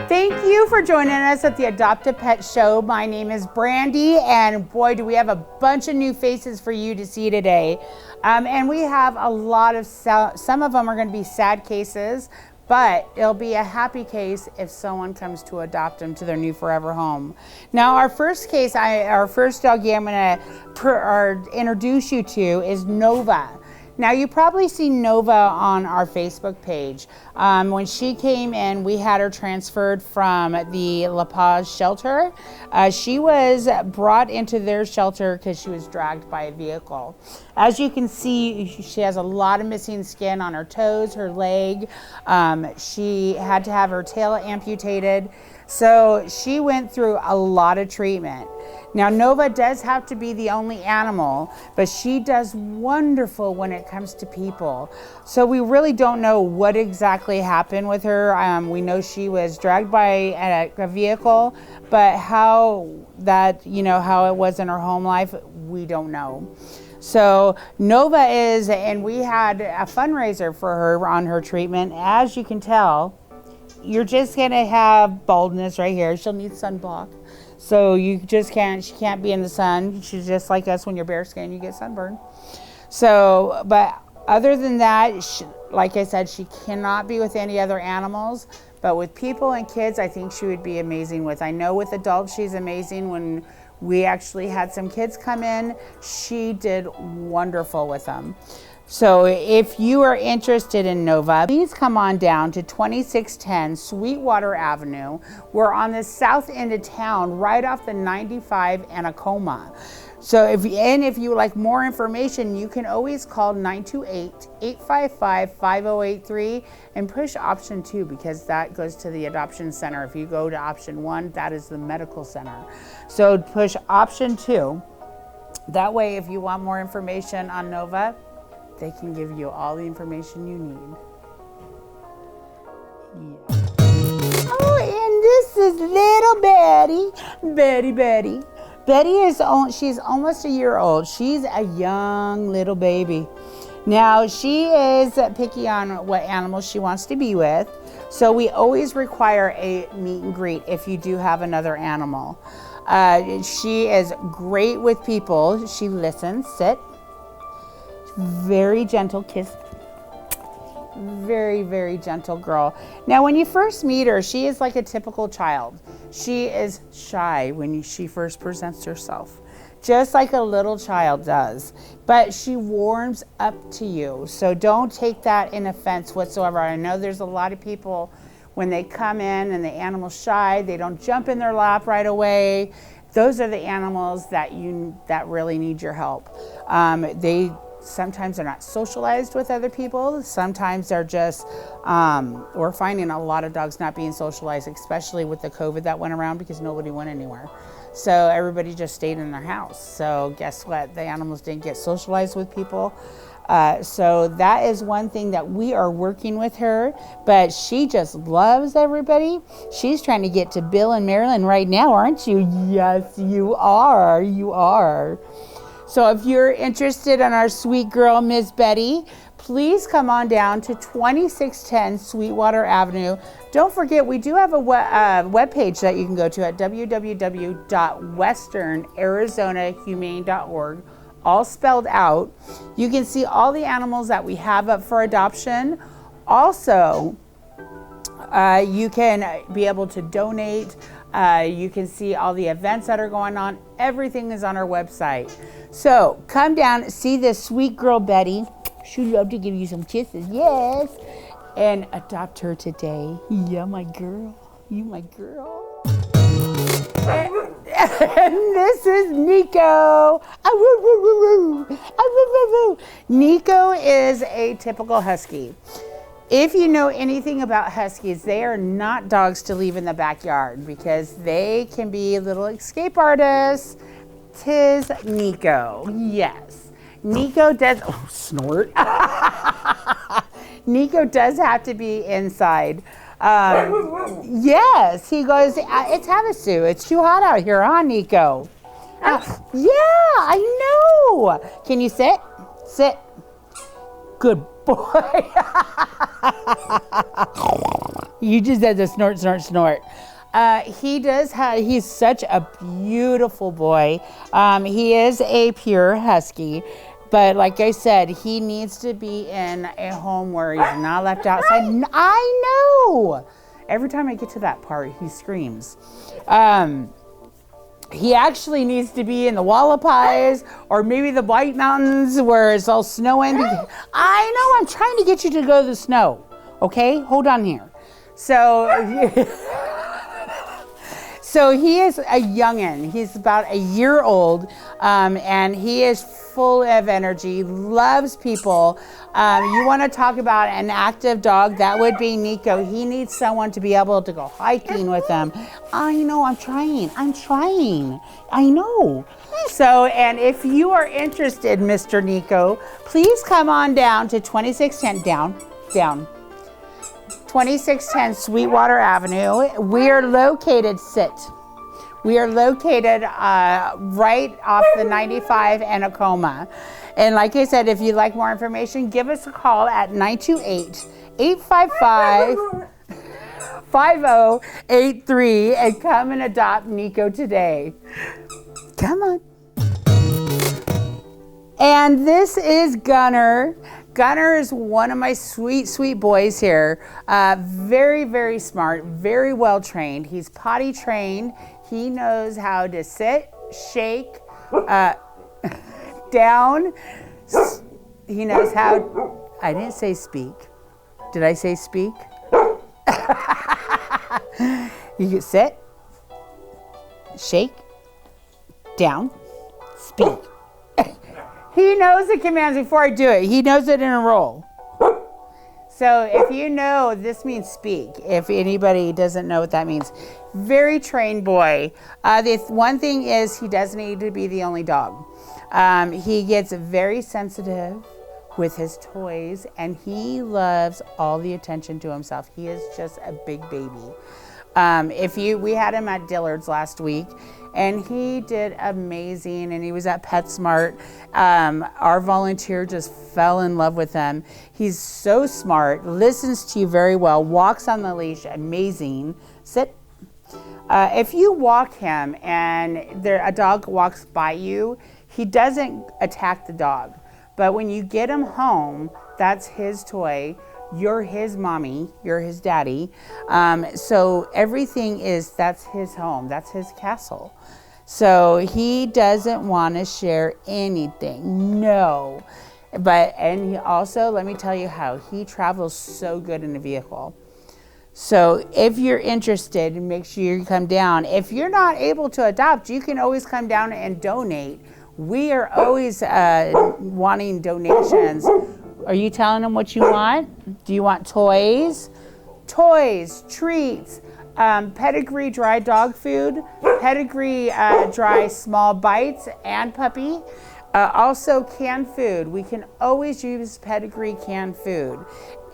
Thank you for joining us at the Adopt a Pet Show. My name is Brandy, and boy, do we have a bunch of new faces for you to see today. And we have a lot of, some of them are going to be sad cases, but it'll be a happy case if someone comes to adopt them to their new forever home. Now, our first case, our first doggy I'm going to introduce you to is Nova. Now, you probably see Nova on our Facebook page. When she came in, we had her transferred from the La Paz shelter. She was brought into their shelter because she was dragged by a vehicle. As you can see, she has a lot of missing skin on her toes, her leg. She had to have her tail amputated. So she went through a lot of treatment. Now, Nova does have to be the only animal, but she does wonderful when it comes to people. So we really don't know what exactly happened with her. We know she was dragged by a vehicle, but how that, how it was in her home life, we don't know. So Nova is, and we had a fundraiser for her on her treatment. As you can tell, you're just gonna have baldness right here. She'll need sunblock. So she can't be in the sun. She's just like us. When you're bare skin, you get sunburned. So, but other than that, like I said, she cannot be with any other animals, but with people and kids, I think she would be amazing with. I know with adults, she's amazing. When we actually had some kids come in, she did wonderful with them. So if you are interested in Nova, please come on down to 2610 Sweetwater Avenue. We're on the south end of town, right off the 95 Anacoma. So if you would like more information, you can always call 928-855-5083 and push option 2, because that goes to the adoption center. If you go to option 1, that is the medical center. So push option 2. That way, if you want more information on Nova, they can give you all the information you need. Yeah. Oh, and this is little Betty. Betty. She's almost a year old. She's a young little baby. Now, she is picky on what animals she wants to be with. So we always require a meet and greet if you do have another animal. She is great with people. She listens, sit. Very gentle kiss. Very, very gentle girl. Now, when you first meet her, she is like a typical child. She is shy when she first presents herself, just like a little child does. But she warms up to you. So don't take that in offense whatsoever. I know there's a lot of people, when they come in and the animal's shy, they don't jump in their lap right away. Those are the animals that really need your help. Sometimes they're not socialized with other people. Sometimes they're just, we're finding a lot of dogs not being socialized, especially with the COVID that went around, because nobody went anywhere. So everybody just stayed in their house. So guess what? The animals didn't get socialized with people. So that is one thing that we are working with her, but she just loves everybody. She's trying to get to Bill and Marilyn right now, aren't you? Yes, you are. You are. So if you're interested in our sweet girl, Miss Betty, please come on down to 2610 Sweetwater Avenue. Don't forget, we do have a webpage that you can go to at www.westernarizonahumane.org, all spelled out. You can see all the animals that we have up for adoption. Also, you can be able to donate. You can see all the events that are going on. Everything is on our website. So come down, see this sweet girl, Betty. She'd love to give you some kisses, yes. And adopt her today. Yeah, my girl. You my girl. And this is Nico. Nico is a typical husky. If you know anything about huskies, they are not dogs to leave in the backyard, because they can be little escape artists. 'Tis Nico. Yes. Nico does, snort. Nico does have to be inside. Yes, he goes, it's Havasu. It's too hot out here, huh, Nico? Yeah, I know. Can you sit? Sit. Good boy. You just did the snort, snort, snort. He's such a beautiful boy. He is a pure husky, but like I said, he needs to be in a home where he's not left outside. I know. Every time I get to that part, he screams. He actually needs to be in the Wallapies or maybe the White Mountains where it's all snowing. I know, I'm trying to get you to go to the snow. Okay, hold on here. So, so he is a youngin'. He's about a year old, and he is full of energy, loves people. You want to talk about an active dog, that would be Nico. He needs someone to be able to go hiking with him. I know, I'm trying. I know. So, and if you are interested, Mr. Nico, please come on down to 2610, down. 2610 Sweetwater Avenue. We are located, We are located right off the 95 and Acoma. And like I said, if you'd like more information, give us a call at 928-855-5083 and come and adopt Nico today. Come on. And this is Gunner. Gunner is one of my sweet, sweet boys here. Very, very smart, very well trained. He's potty trained. He knows how to sit, shake, down. He knows how, I didn't say speak. Did I say speak? You can sit, shake, down, speak. He knows the commands before I do it. He knows it in a roll. So if you know, this means speak. If anybody doesn't know what that means. Very trained boy. The one thing is he doesn't need to be the only dog. He gets very sensitive with his toys and he loves all the attention to himself. He is just a big baby. We had him at Dillard's last week and he did amazing and he was at PetSmart. Our volunteer just fell in love with him. He's so smart, listens to you very well, walks on the leash, amazing. Sit. If you walk him and a dog walks by you, he doesn't attack the dog. But when you get him home, that's his toy. You're his mommy, you're his daddy. So everything that's his home, that's his castle. So he doesn't want to share anything, no. And he also, let me tell you how, he travels so good in a vehicle. So if you're interested, make sure you come down. If you're not able to adopt, you can always come down and donate. We are always wanting donations. Are you telling them what you want? Do you want toys? Toys, treats, pedigree dry dog food, pedigree dry small bites and puppy. Also canned food. We can always use pedigree canned food.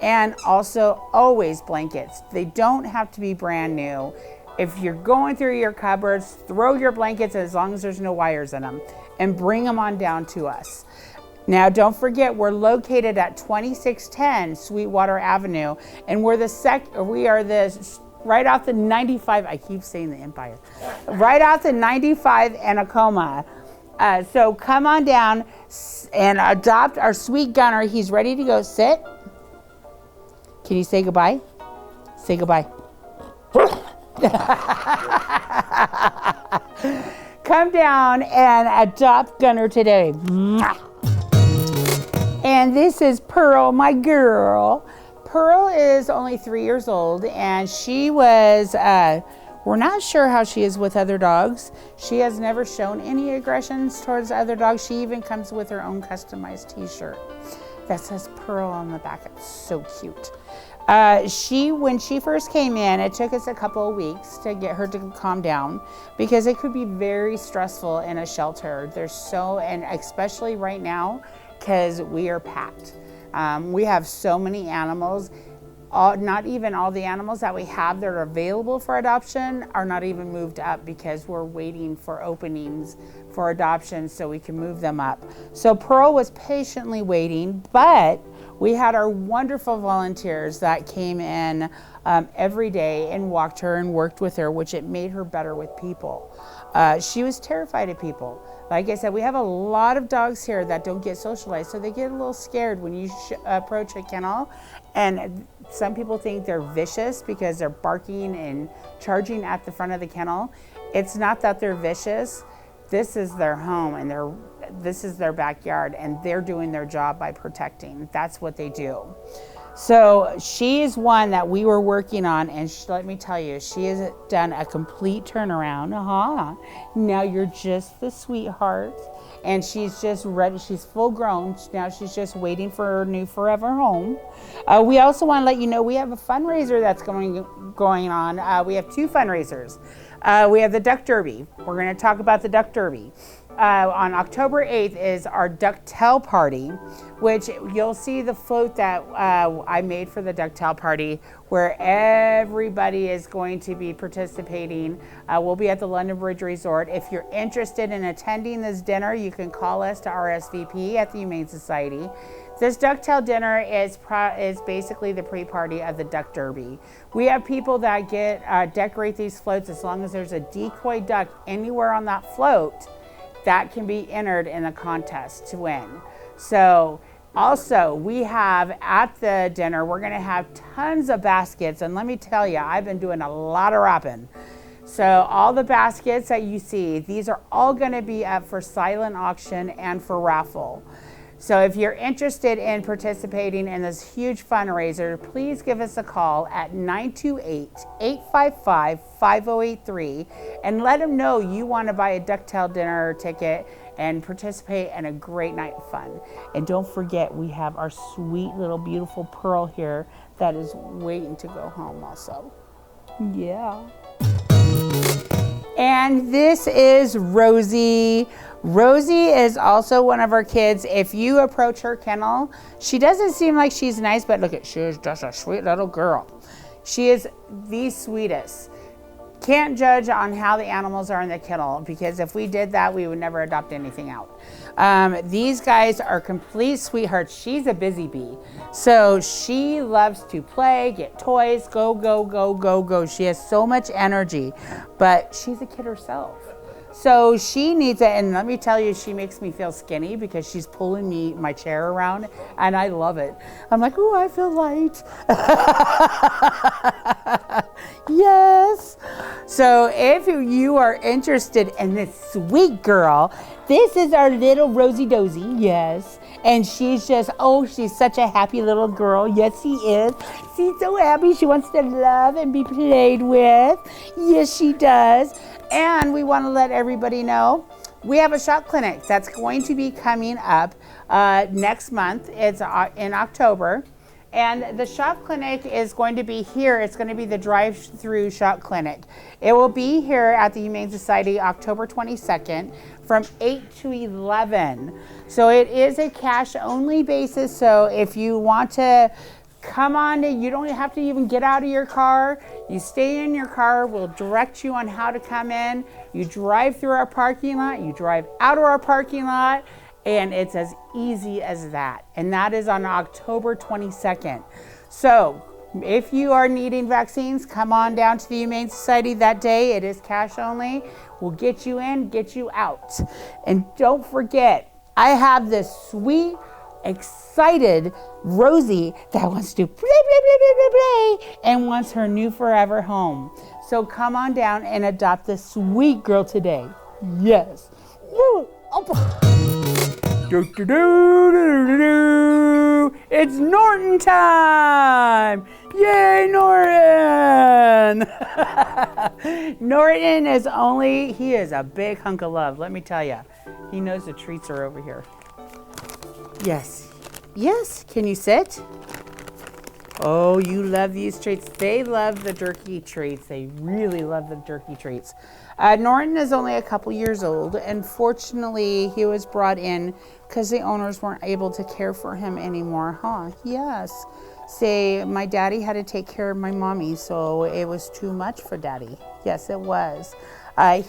And also always blankets. They don't have to be brand new. If you're going through your cupboards, throw your blankets as long as there's no wires in them and bring them on down to us. Now, don't forget, we're located at 2610 Sweetwater Avenue, and we are right off the 95. I keep saying the Empire. Right off the 95 and Acoma. So come on down and adopt our sweet Gunner. He's ready to go. Sit. Can you say goodbye? Say goodbye. Come down and adopt Gunner today. And this is Pearl, my girl. Pearl is only 3 years old, and she was, we're not sure how she is with other dogs. She has never shown any aggressions towards other dogs. She even comes with her own customized t-shirt that says Pearl on the back. It's so cute. When she first came in, it took us a couple of weeks to get her to calm down because it could be very stressful in a shelter. And especially right now, because we are packed. We have so many animals. Not even all the animals that we have that are available for adoption are not even moved up because we're waiting for openings for adoption so we can move them up. So Pearl was patiently waiting, but We had our wonderful volunteers that came in every day and walked her and worked with her, which it made her better with people. She was terrified of people. Like I said, we have a lot of dogs here that don't get socialized, so they get a little scared when you approach a kennel. And some people think they're vicious because they're barking and charging at the front of the kennel. It's not that they're vicious. This is their home and this is their backyard, and they're doing their job by protecting. That's what they do. So she is one that we were working on, and let me tell you, she has done a complete turnaround. Now you're just the sweetheart, and she's just ready. She's full grown. Now she's just waiting for her new forever home. We also want to let you know we have a fundraiser that's going on. We have two fundraisers. We have the Duck Derby. We're going to talk about the Duck Derby. On October 8th is our Ducktail Party, which you'll see the float that I made for the Ducktail Party, where everybody is going to be participating. We'll be at the London Bridge Resort. If you're interested in attending this dinner, you can call us to RSVP at the Humane Society. This Ducktail dinner is basically the pre-party of the Duck Derby. We have people that decorate these floats. As long as there's a decoy duck anywhere on that float, that can be entered in the contest to win. So also we have at the dinner, we're gonna have tons of baskets. And let me tell you, I've been doing a lot of wrapping. So all the baskets that you see, these are all gonna be up for silent auction and for raffle. So if you're interested in participating in this huge fundraiser, please give us a call at 928-855-5083 and let them know you want to buy a Ducktail dinner ticket and participate in a great night of fun. And don't forget, we have our sweet little beautiful Pearl here that is waiting to go home also. Yeah. And this is Rosie. Rosie is also one of our kids. If you approach her kennel, she doesn't seem like she's nice, but look, she is just a sweet little girl. She is the sweetest. Can't judge on how the animals are in the kennel, because if we did that, we would never adopt anything out. These guys are complete sweethearts. She's a busy bee. So she loves to play, get toys, go, go, go, go, go. She has so much energy, but she's a kid herself. So she needs it, and let me tell you, she makes me feel skinny because she's pulling my chair around, and I love it. I'm like, oh, I feel light. Yes. So if you are interested in this sweet girl, this is our little Rosie Dozy, yes. And she's just, she's such a happy little girl. Yes, she is. She's so happy. She wants to love and be played with. Yes, she does. And we want to let everybody know we have a shop clinic that's going to be coming up next month. It's in October. And the shop clinic is going to be here. It's going to be the drive-through shop clinic. It will be here at the Humane Society October 22nd from 8 to 11. So it is a cash-only basis. So if you want to come on, you don't have to even get out of your car. You stay in your car. We'll direct you on how to come in. You drive through our parking lot. You drive out of our parking lot. And it's as easy as that. And that is on October 22nd. So if you are needing vaccines, come on down to the Humane Society that day. It is cash only. We'll get you in, get you out. And don't forget, I have this sweet, excited Rosie that wants to play, and wants her new forever home. So come on down and adopt this sweet girl today. Yes. It's Norton time! Yay, Norton! Norton he is a big hunk of love, let me tell you. He knows the treats are over here. Yes. Yes, can you sit? Oh, you love these treats. They love the jerky treats. They really love the jerky treats. Norton is only a couple years old, and fortunately he was brought in because the owners weren't able to care for him anymore, huh? Yes. Say, my daddy had to take care of my mommy, so it was too much for daddy. Yes, it was.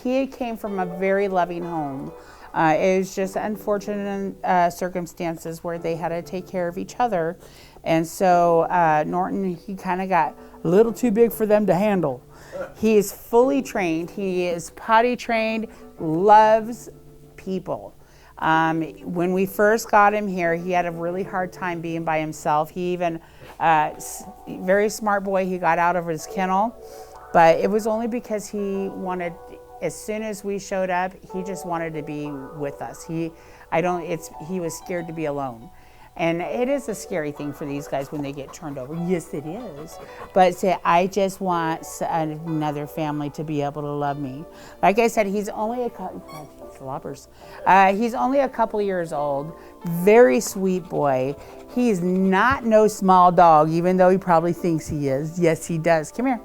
He came from a very loving home. It was just unfortunate circumstances where they had to take care of each other. And so Norton, he kind of got a little too big for them to handle. He is fully trained. He is potty trained, loves people. When we first got him here, he had a really hard time being by himself. He even, very smart boy, he got out of his kennel, but it was only because he wanted, as soon as we showed up, he just wanted to be with us. He was scared to be alone. And it is a scary thing for these guys when they get turned over. Yes, it is. But say, I just want another family to be able to love me. Like I said, he's only he's only a couple years old. Very sweet boy. He's not no small dog, even though he probably thinks he is. Yes, he does. Come here.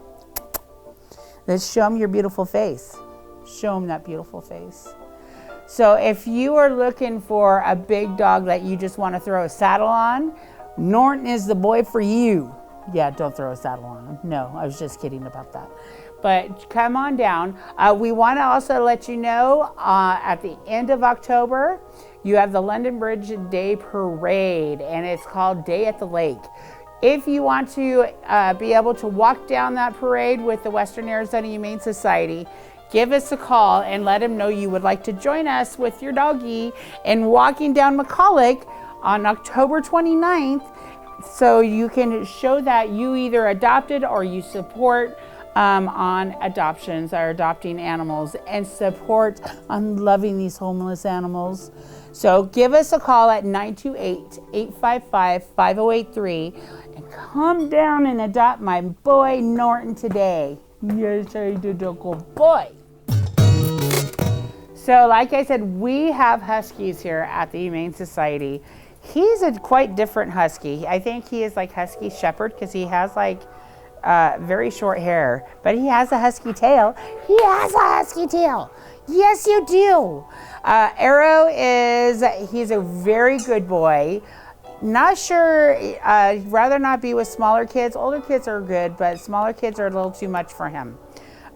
Let's show him your beautiful face. Show him that beautiful face. So if you are looking for a big dog that you just want to throw a saddle on, Norton is the boy for you. Yeah, don't throw a saddle on him. No, I was just kidding about that. But come on down. We want to also let you know at the end of October, you have the London Bridge Day Parade, and it's called Day at the Lake. If you want to be able to walk down that parade with the Western Arizona Humane Society, give us a call and let them know you would like to join us with your doggie in walking down McCulloch on October 29th, so you can show that you either adopted or you support on adoptions or adopting animals and support on loving these homeless animals. So give us a call at 928-855-5083 and come down and adopt my boy Norton today. Yes, I did, a good boy. So like I said, we have huskies here at the Humane Society. He's a quite different husky. I think he is like husky shepherd because he has like very short hair, but he has a husky tail. He has a husky tail. Yes, you do. Arrow he's a very good boy. Not sure, rather not be with smaller kids. Older kids are good, but smaller kids are a little too much for him.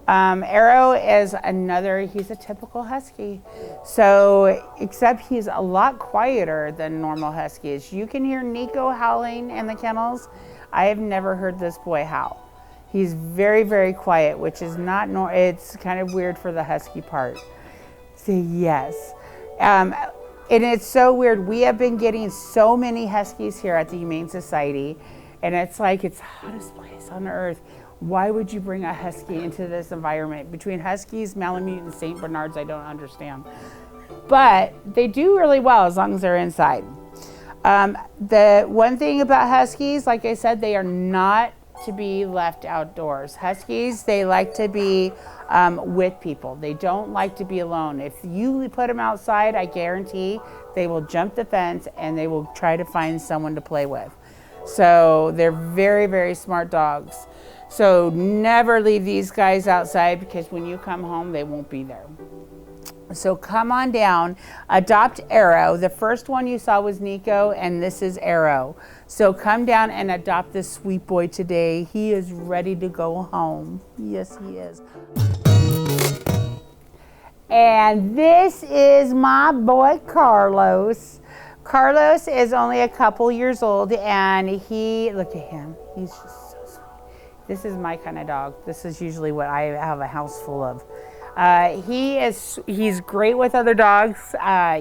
Arrow is he's a typical husky. So, except he's a lot quieter than normal huskies. You can hear Nico howling in the kennels. I have never heard this boy howl. He's very, very quiet, which is it's kind of weird for the husky part. Say yes. And it's so weird. We have been getting so many huskies here at the Humane Society, and it's like it's the hottest place on earth. Why would you bring a husky into this environment? Between huskies, Malamute, and St. Bernards, I don't understand. But they do really well as long as they're inside. The one thing about huskies, like I said, they are not to be left outdoors. Huskies, they like to be with people. They don't like to be alone. If you put them outside, I guarantee they will jump the fence and they will try to find someone to play with. So they're very, very smart dogs. So never leave these guys outside because when you come home, they won't be there. So come on down, adopt Arrow. The first one you saw was Nico, and this is Arrow. So come down and adopt this sweet boy today. He is ready to go home. Yes, he is. And this is my boy Carlos. Carlos is only a couple years old, and look at him. He's just so sweet. This is my kind of dog. This is usually what I have a house full of. He's great with other dogs.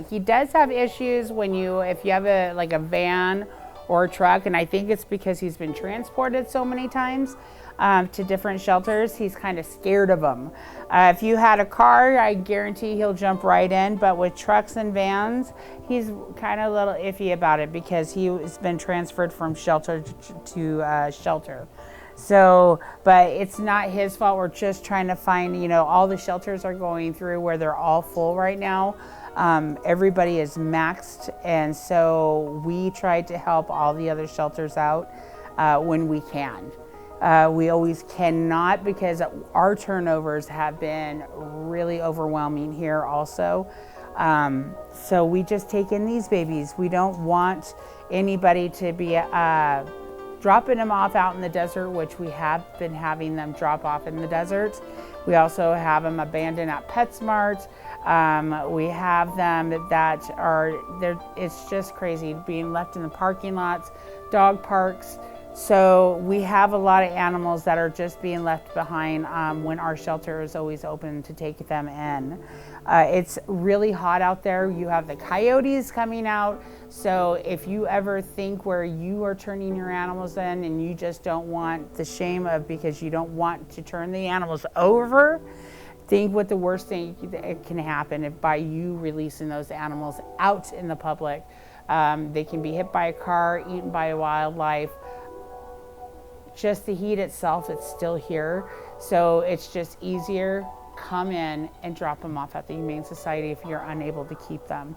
He does have issues if you have a van or a truck, and I think it's because he's been transported so many times to different shelters. He's kind of scared of them. If you had a car, I guarantee he'll jump right in, but with trucks and vans, he's kind of a little iffy about it because he's been transferred from shelter to shelter. So, but it's not his fault. We're just trying to find, all the shelters are going through where they're all full right now. Everybody is maxed, and so we try to help all the other shelters out when we can. We always cannot because our turnovers have been really overwhelming here also. So we just take in these babies. We don't want anybody to be dropping them off out in the desert, which we have been having them drop off in the desert. We also have them abandoned at PetSmart. We have them that are there. It's just crazy being left in the parking lots, dog parks. So we have a lot of animals that are just being left behind when our shelter is always open to take them in. It's really hot out there. You have the coyotes coming out. So if you ever think where you are turning your animals in and you just don't want the shame of, because you don't want to turn the animals over, think what the worst thing that can happen if by you releasing those animals out in the public. They can be hit by a car, eaten by a wildlife. Just the heat itself, it's still here. So it's just easier. Come in and drop them off at the Humane Society if you're unable to keep them,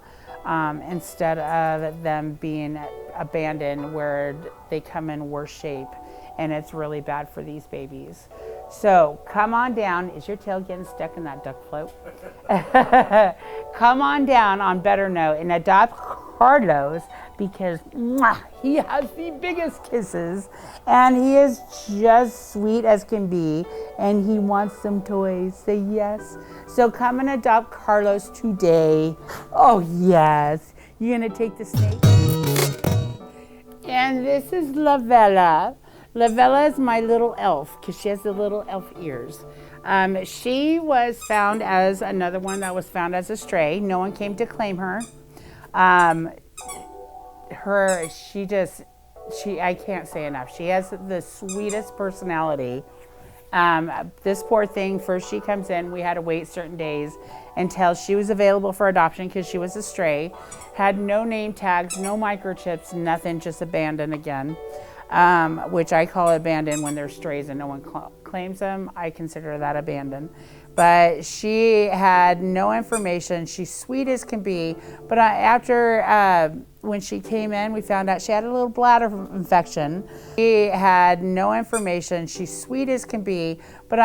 instead of them being abandoned where they come in worse shape, and it's really bad for these babies. So come on down. Is your tail getting stuck in that duck float? Come on down on Better Note and adopt Carlos, because he has the biggest kisses and he is just sweet as can be, and he wants some toys. Say yes. So come and adopt Carlos today. Oh yes. You're gonna take the snake. And this is Lavella. Lavella is my little elf because she has the little elf ears. She was found as another one that was found as a stray. No one came to claim her. I can't say enough. She has the sweetest personality. This poor thing, first she comes in, we had to wait certain days until she was available for adoption because she was a stray. Had no name tags, no microchips, nothing, just abandoned again. Which I call abandoned when they're strays and no one claims them. I consider that abandoned. But she had no information. She's sweet as can be. But when she came in, we found out she had a little bladder infection. She had no information. She's sweet as can be. But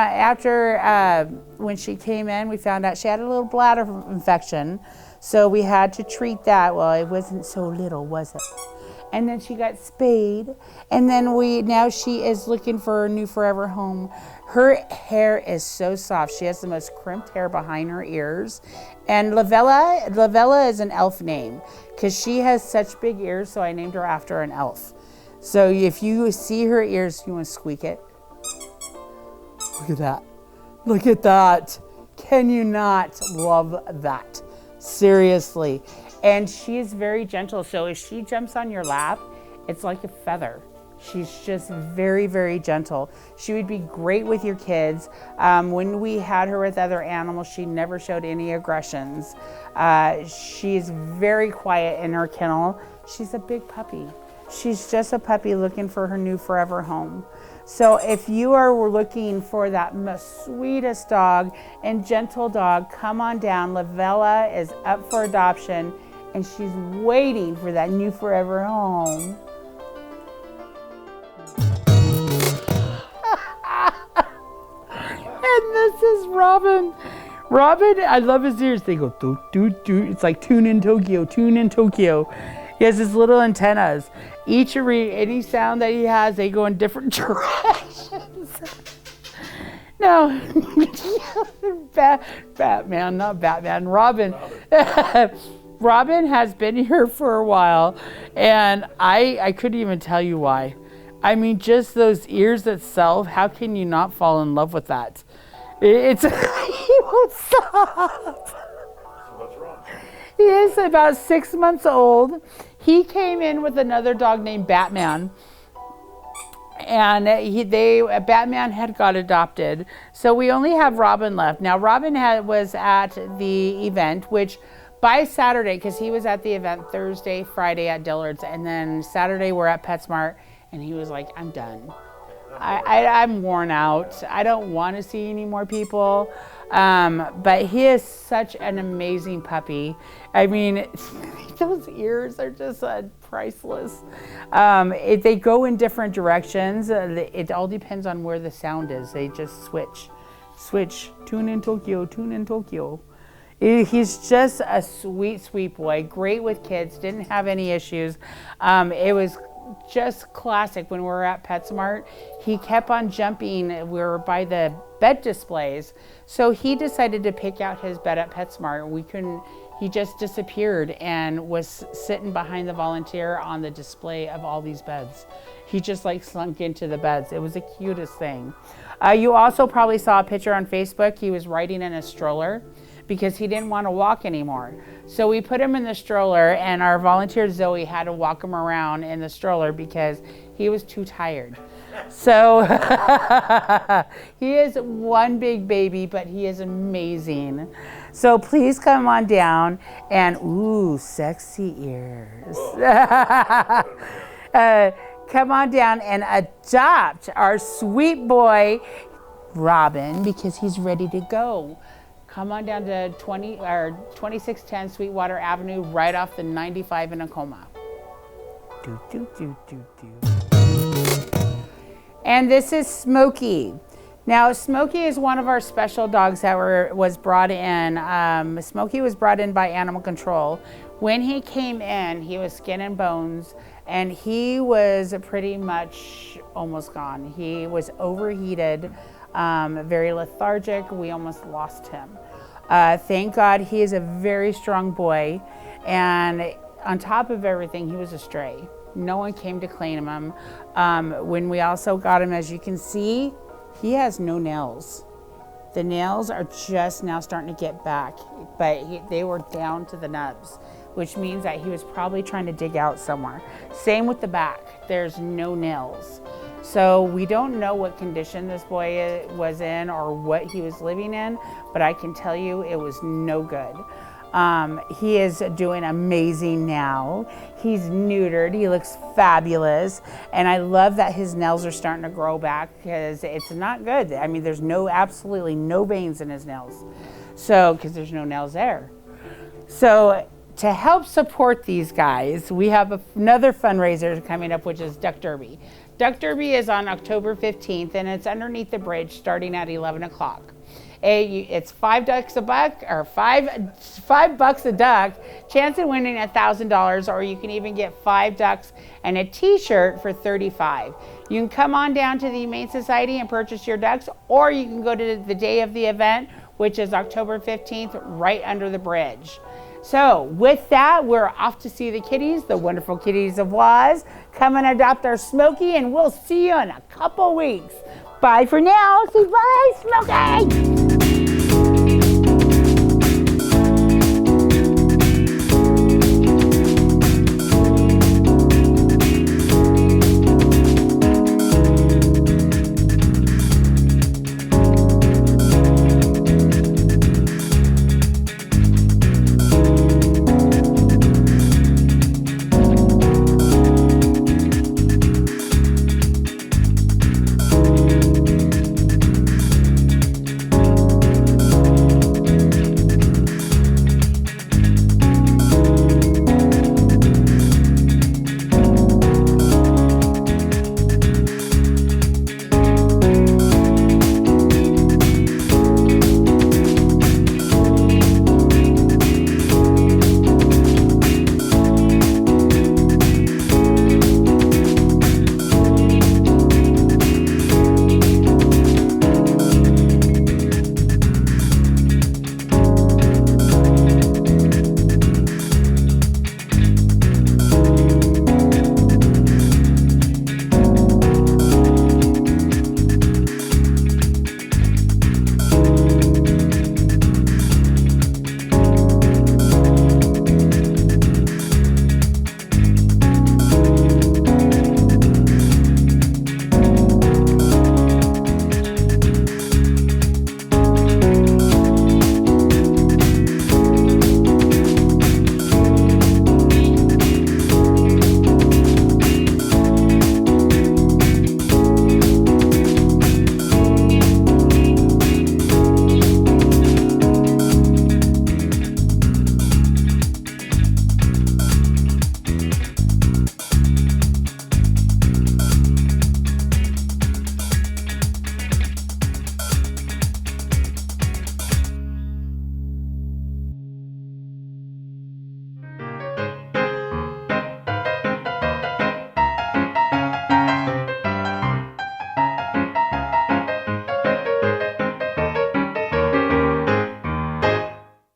when she came in, we found out she had a little bladder infection. So we had to treat that. Well, it wasn't so little, was it? And then she got spayed, and then now she is looking for a new forever home. Her hair is so soft. She has the most crimped hair behind her ears. And Lavella is an elf name because she has such big ears, so I named her after an elf. So if you see her ears, you want to squeak it. Look at that. Look at that. Can you not love that? Seriously. And she is very gentle, so if she jumps on your lap, it's like a feather. She's just very, very gentle. She would be great with your kids. When we had her with other animals, she never showed any aggressions. She's very quiet in her kennel. She's a big puppy. She's just a puppy looking for her new forever home. So if you are looking for that most sweetest dog and gentle dog, come on down. Lavella is up for adoption, and she's waiting for that new forever home. And this is Robin. Robin, I love his ears. They go doot, doot, doot. It's like tune in Tokyo, tune in Tokyo. He has his little antennas. Any sound that he has, they go in different directions. No, Batman, not Batman, Robin. Robin has been here for a while, and I couldn't even tell you why. I mean, just those ears itself, how can you not fall in love with that? It's he won't stop. What's wrong? He is about 6 months old. He came in with another dog named Batman, and Batman had got adopted. So we only have Robin left. Now Robin was at the event, which by Saturday, because he was at the event Thursday, Friday at Dillard's, and then Saturday we're at PetSmart, and he was like, I'm done. I'm worn out. I don't want to see any more people. But he is such an amazing puppy. I mean, those ears are just priceless. They go in different directions. It all depends on where the sound is. They just switch. Tune in Tokyo, tune in Tokyo. He's just a sweet, sweet boy. Great with kids. Didn't have any issues. It was just classic. When we were at PetSmart, he kept on jumping. We were by the bed displays. So he decided to pick out his bed at PetSmart. We couldn't, he just disappeared and was sitting behind the volunteer on the display of all these beds. He just like slunk into the beds. It was the cutest thing. You also probably saw a picture on Facebook. He was riding in a stroller because he didn't want to walk anymore. So we put him in the stroller, and our volunteer Zoe had to walk him around in the stroller because he was too tired. So he is one big baby, but he is amazing. So please come on down and, ooh, sexy ears. Come on down and adopt our sweet boy, Robin, because he's ready to go. Come on down to 2610 Sweetwater Avenue, right off the 95 in Tacoma. And this is Smokey. Now, Smokey is one of our special dogs that was brought in. Smokey was brought in by Animal Control. When he came in, he was skin and bones, and he was pretty much almost gone. He was overheated, very lethargic. We almost lost him. Thank God he is a very strong boy, and on top of everything, he was a stray. No one came to claim him. When we also got him, as you can see, he has no nails. The nails are just now starting to get back, but they were down to the nubs, which means that he was probably trying to dig out somewhere. Same with the back, there's no nails. So we don't know what condition this boy was in or what he was living in, but I can tell you it was no good. He is doing amazing now. He's neutered, he looks fabulous, and I love that his nails are starting to grow back because it's not good. I mean, there's absolutely no veins in his nails. So, because there's no nails there. So, to help support these guys, we have another fundraiser coming up, which is Duck Derby. Duck Derby is on October 15th, and it's underneath the bridge starting at 11 o'clock. It's $5 a buck, or $5 a duck, chance of winning $1,000, or you can even get 5 ducks and a t-shirt for $35. You can come on down to the Humane Society and purchase your ducks, or you can go to the day of the event, which is October 15th, right under the bridge. So with that, we're off to see the kitties, the wonderful kitties of Waz. Come and adopt our Smokey, and we'll see you in a couple weeks. Bye for now. Say bye, Smokey.